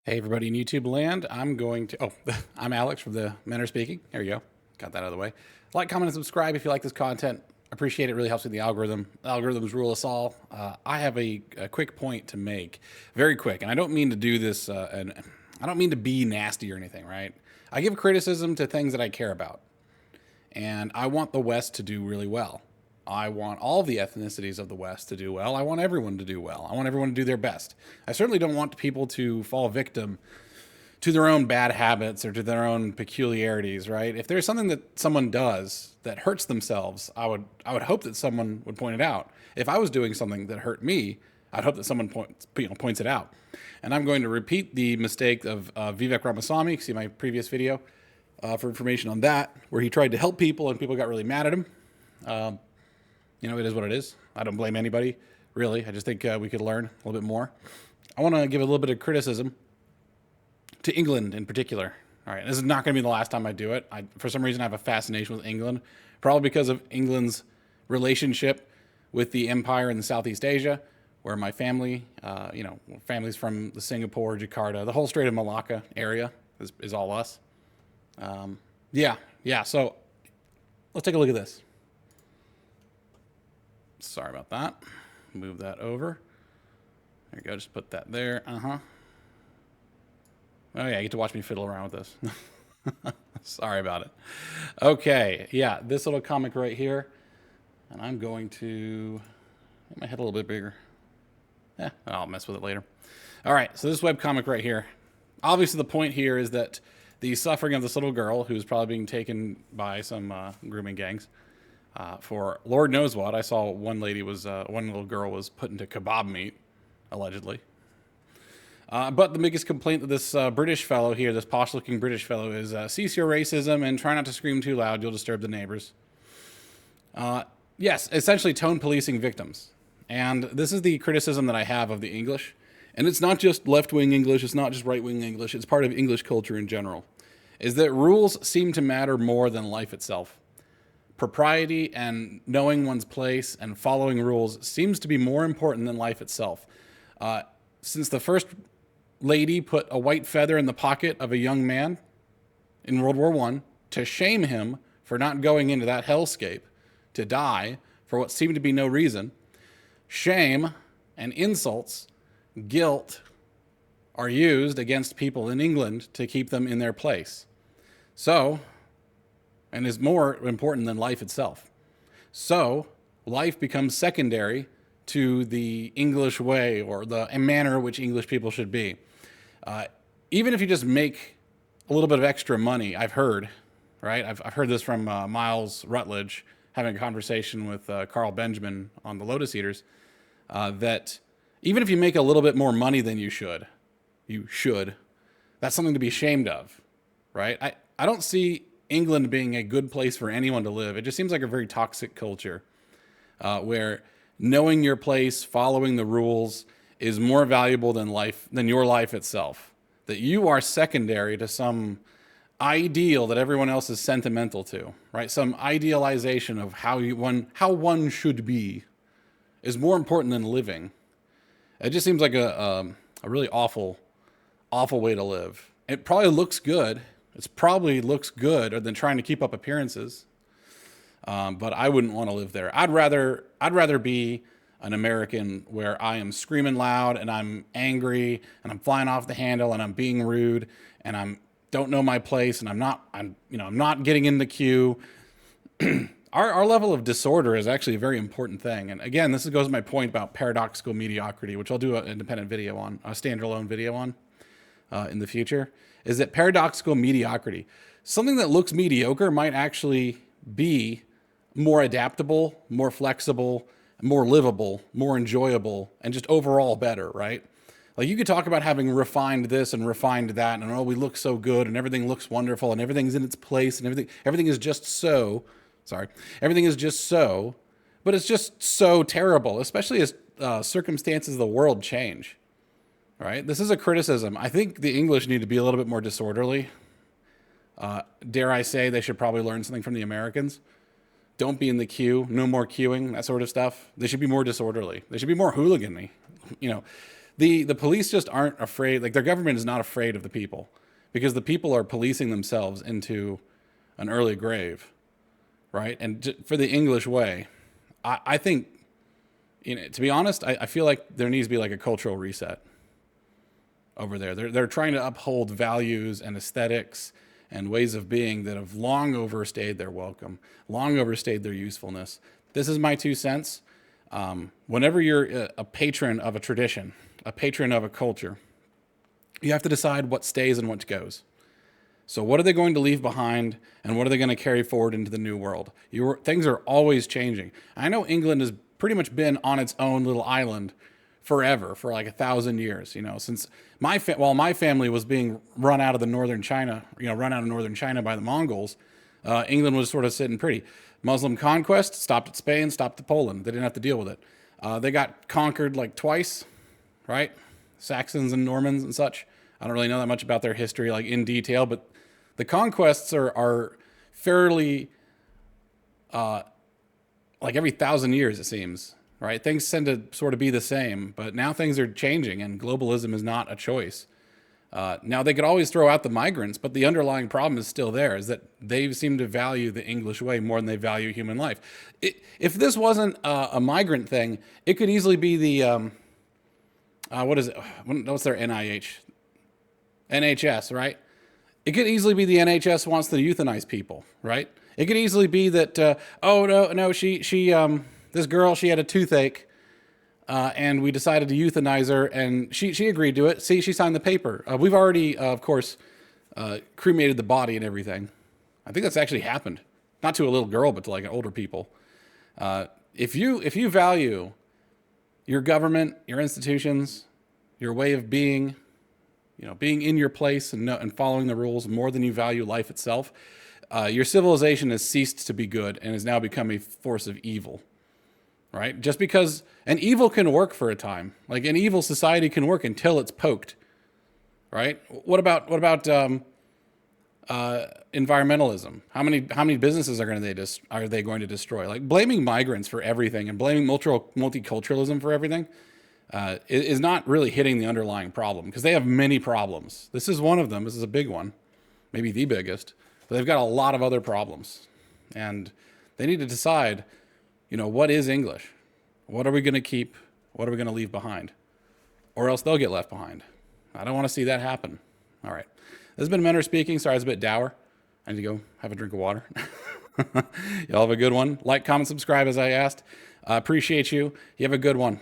Hey everybody in YouTube land, I'm Alex from the Men Are Speaking. There you go. Got that out of the way. Like, comment, and subscribe if you like this content. Appreciate it. Really helps with the algorithm. Algorithms rule us all. I have a quick point to make. Very quick. And I don't mean to do this, and I don't mean to be nasty or anything, right? I give criticism to things that I care about. And I want the West to do really well. I want all the ethnicities of the West to do well. I want everyone to do well. I want everyone to do their best. I certainly don't want people to fall victim to their own bad habits or to their own peculiarities, right? If there's something that someone does that hurts themselves, I would hope that someone would point it out. If I was doing something that hurt me, I'd hope that someone points it out. And I'm going to repeat the mistake of Vivek Ramaswamy. See my previous video for information on that, where he tried to help people and people got really mad at him. It is what it is. I don't blame anybody, really. I just think we could learn a little bit more. I want to give a little bit of criticism to England in particular. All right, this is not going to be the last time I do it. For some reason, I have a fascination with England, probably because of England's relationship with the empire in Southeast Asia, where my family, families from the Singapore, Jakarta, the whole Strait of Malacca area is all us. So let's take a look at this. Sorry about that. Move that over. There you go. Just put that there. Oh yeah, you get to watch me fiddle around with this. Sorry about it. Okay, yeah, this little comic right here. And I'm going to make my head a little bit bigger. I'll mess with it later. All right, so this webcomic right here. Obviously the point here is that the suffering of this little girl, who's probably being taken by some grooming gangs, for Lord knows what. I saw one little girl was put into kebab meat, allegedly. But the biggest complaint that this British fellow here, this posh-looking British fellow, is cease your racism and try not to scream too loud. You'll disturb the neighbors. Yes, essentially tone policing victims. And this is the criticism that I have of the English. And it's not just left-wing English. It's not just right-wing English. It's part of English culture in general. Is that rules seem to matter more than life itself. Propriety and knowing one's place and following rules seems to be more important than life itself. Since the first lady put a white feather in the pocket of a young man in World War I to shame him for not going into that hellscape to die for what seemed to be no reason, shame and insults, guilt are used against people in England to keep them in their place. And is more important than life itself. So life becomes secondary to the English way or the manner in which English people should be. Even if you just make a little bit of extra money, I've heard, right? I've heard this from Miles Rutledge having a conversation with Carl Benjamin on the Lotus Eaters, that even if you make a little bit more money than you should, that's something to be ashamed of, right? I don't see England being a good place for anyone to live. It just seems like a very toxic culture where knowing your place, following the rules is more valuable than your life itself. That you are secondary to some ideal that everyone else is sentimental to, right? Some idealization of how one should be is more important than living. It just seems like a really awful way to live. It probably looks good. It probably looks good than trying to keep up appearances. But I wouldn't want to live there. I'd rather be an American where I am screaming loud and I'm angry and I'm flying off the handle and I'm being rude and don't know my place and I'm not getting in the queue. Our level of disorder is actually a very important thing. And again, this goes to my point about paradoxical mediocrity, which I'll do an independent video on, a standalone video on in the future. Is that paradoxical mediocrity? Something that looks mediocre might actually be more adaptable, more flexible, more livable, more enjoyable, and just overall better, right? Like you could talk about having refined this and refined that, and oh, we look so good, and everything looks wonderful, and everything's in its place, and everything is just so. Sorry, everything is just so, but it's just so terrible, especially as circumstances of the world change. Right? This is a criticism. I think the English need to be a little bit more disorderly. Dare I say they should probably learn something from the Americans. Don't be in the queue. No more queuing, that sort of stuff. They should be more disorderly. They should be more hooligan-y. The police just aren't afraid. Like their government is not afraid of the people because the people are policing themselves into an early grave, right? And for the English way, I think, to be honest, I feel like there needs to be like a cultural reset over there. They're trying to uphold values and aesthetics and ways of being that have long overstayed their welcome, long overstayed their usefulness. This is my 2 cents. Whenever you're a patron of a tradition, a patron of a culture, you have to decide what stays and what goes. So what are they going to leave behind and what are they going to carry forward into the new world? Things are always changing. I know England has pretty much been on its own little island forever, for like 1,000 years, since my family was being run out of northern China by the Mongols. England was sort of sitting pretty. Muslim conquest stopped at Spain, stopped at Poland. They didn't have to deal with it. They got conquered like twice, right? Saxons and Normans and such. I don't really know that much about their history like in detail, but the conquests are fairly like every 1,000 years, it seems, right? Things tend to sort of be the same, but now things are changing and globalism is not a choice. Now they could always throw out the migrants, but the underlying problem is still there, is that they seem to value the English way more than they value human life. If this wasn't a migrant thing, it could easily be the, what is it? What's their NIH? NHS, right? It could easily be the NHS wants to euthanize people, right? It could easily be that, oh, no, this girl, she had a toothache, and we decided to euthanize her, and she agreed to it. See, she signed the paper. We've already, of course, cremated the body and everything. I think that's actually happened. Not to a little girl, but to like older people. If you value your government, your institutions, your way of being, being in your place and following the rules more than you value life itself, your civilization has ceased to be good and has now become a force of evil. Right? Just because an evil can work for a time, like an evil society can work until it's poked, right? What about environmentalism? How many businesses are they going to destroy? Like blaming migrants for everything and blaming multiculturalism for everything is not really hitting the underlying problem, because they have many problems. This is one of them. This is a big one, maybe the biggest, but they've got a lot of other problems, and they need to decide, what is English? What are we going to keep? What are we going to leave behind? Or else they'll get left behind. I don't want to see that happen. All right. This has been Mentor speaking. Sorry, it's a bit dour. I need to go have a drink of water. Y'all have a good one. Like, comment, subscribe as I asked. Appreciate you. You have a good one.